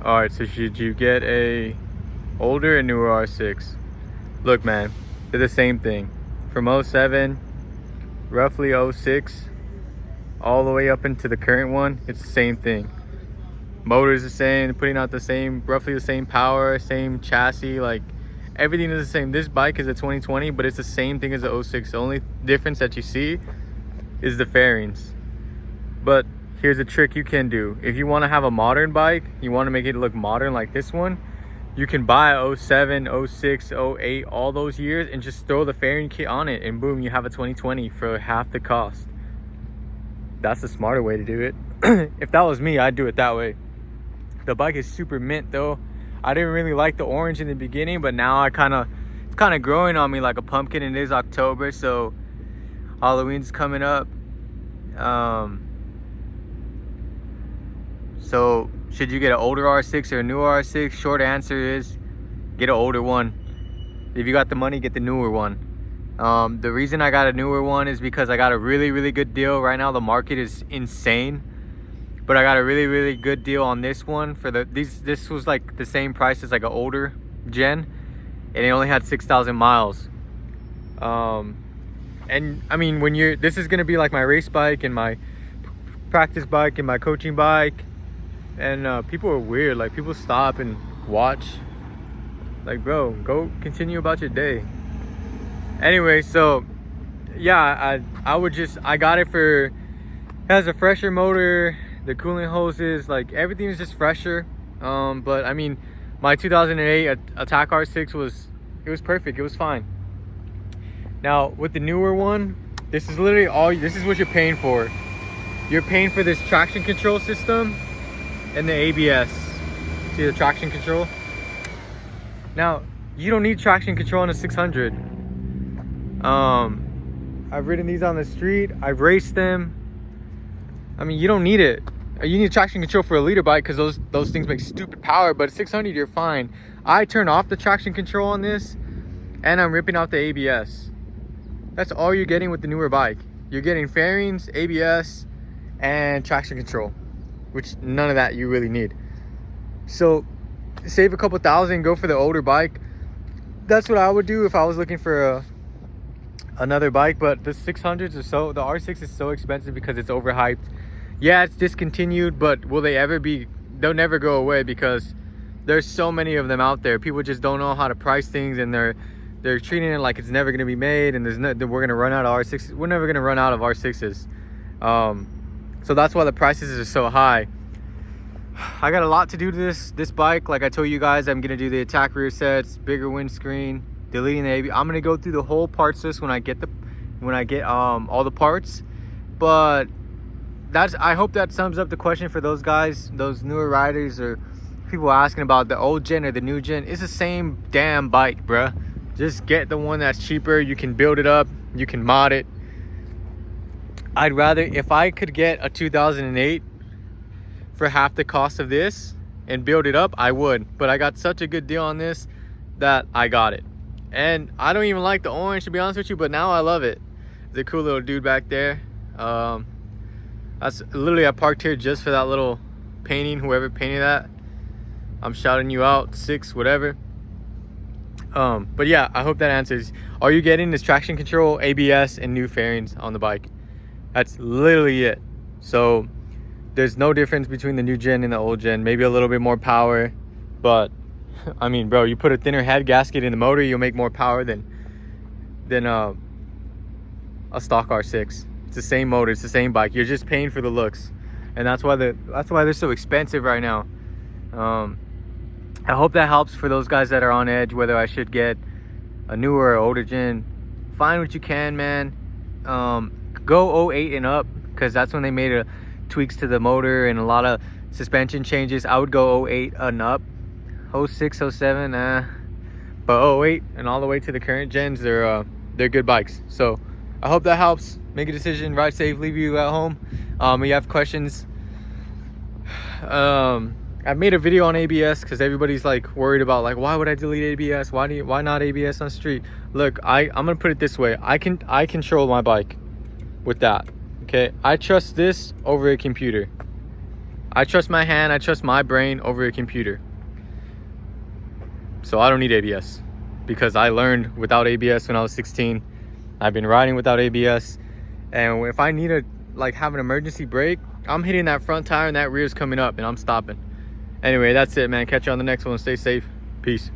All right, so should you get a older and newer R6? Look, man, they're the same thing. From '07, roughly '06, all the way up into the current one, it's the same thing. Motor's the same, putting out the same, roughly the same power, same chassis, like everything is the same. This bike is a 2020, but it's the same thing as the '06. The only difference that you see is the fairings. But here's a trick you can do. If you want to have a modern bike, you want to make it look modern like this one, you can buy a '07, '06, '08, all those years and just throw the fairing kit on it, and boom, you have a 2020 for half the cost. That's the smarter way to do it. If that was me, I'd do it that way. The bike is super mint though. I didn't really like the orange in the beginning, but now it's kind of growing on me like a pumpkin. And it is October, so Halloween's coming up. So should you get an older R6 or a newer R6? Short answer is get an older one. If you got the money, get the newer one. The reason I got a newer one is because I got a really good deal. Right now the market is insane, but I got a really good deal on this one for this was like the same price as like an older gen, and it only had 6,000 miles. And I mean, this is gonna be like my race bike and my practice bike and my coaching bike, and people are weird. Like, people stop and watch. Like, bro, go continue about your day. Anyway, so yeah, I got it for, it has a fresher motor, the cooling hoses, like everything is just fresher. But I mean, my 2008 Attack R6 was perfect. It was fine. Now with the newer one, this is literally this is what you're paying for. You're paying for this traction control system and the ABS. See the traction control? Now, you don't need traction control on a 600. I've ridden these on the street. I've raced them. I mean, you don't need it. You need traction control for a liter bike because those things make stupid power, but 600, you're fine. I turn off the traction control on this, and I'm ripping out the ABS. That's all you're getting with the newer bike. You're getting fairings, ABS, and traction control, which none of that you really need. So save a couple thousand, go for the older bike. That's what I would do if I was looking for another bike. But the 600s or so, the R6 is so expensive because it's overhyped. Yeah, it's discontinued, but will they ever be? They'll never go away because there's so many of them out there. People just don't know how to price things, and they're treating it like it's never going to be made, and we're going to run out of R6s. We're never going to run out of R6s. So that's why the prices are so high. I got a lot to do to this bike. Like I told you guys, I'm gonna do the attack rear sets, bigger windscreen, deleting the ABS. I'm gonna go through the whole parts list when I get all the parts. But I hope that sums up the question for those guys, those newer riders, or people asking about the old gen or the new gen. It's the same damn bike, bruh. Just get the one that's cheaper. You can build it up, you can mod it. I'd rather, if I could get a 2008 for half the cost of this and build it up, I would. But I got such a good deal on this that I got it. And I don't even like the orange, to be honest with you, but now I love it. There's a cool little dude back there. That's literally, I parked here just for that little painting. Whoever painted that, I'm shouting you out, 6 whatever. But yeah, I hope that answers. All you're getting is traction control, ABS, and new fairings on the bike. That's literally it. So there's no difference between the new gen and the old gen. Maybe a little bit more power, but I mean, bro, you put a thinner head gasket in the motor, you'll make more power than a stock R6. It's the same motor, it's the same bike. You're just paying for the looks, and that's why they're so expensive right now. I hope that helps for those guys that are on edge, whether I should get a newer or older gen. Find what you can, man. Go 08 and up, because that's when they made tweaks to the motor and a lot of suspension changes. I would go 08 and up. 06, 07, but 08 and all the way to the current gens, they're good bikes. So I hope that helps. Make a decision, ride safe, leave you at home. If you have questions, I made a video on ABS because everybody's like worried about, like, why would I delete ABS? Why not ABS on the street? Look, I'm gonna put it this way. I control my bike with that. Okay, I trust this over a computer. I trust my hand, I trust my brain over a computer. So I don't need ABS because I learned without ABS when I was 16. I've been riding without ABS, and if I need to like have an emergency brake, I'm hitting that front tire and that rear's coming up and I'm stopping. Anyway, that's it, man. Catch you on the next one. Stay safe. Peace.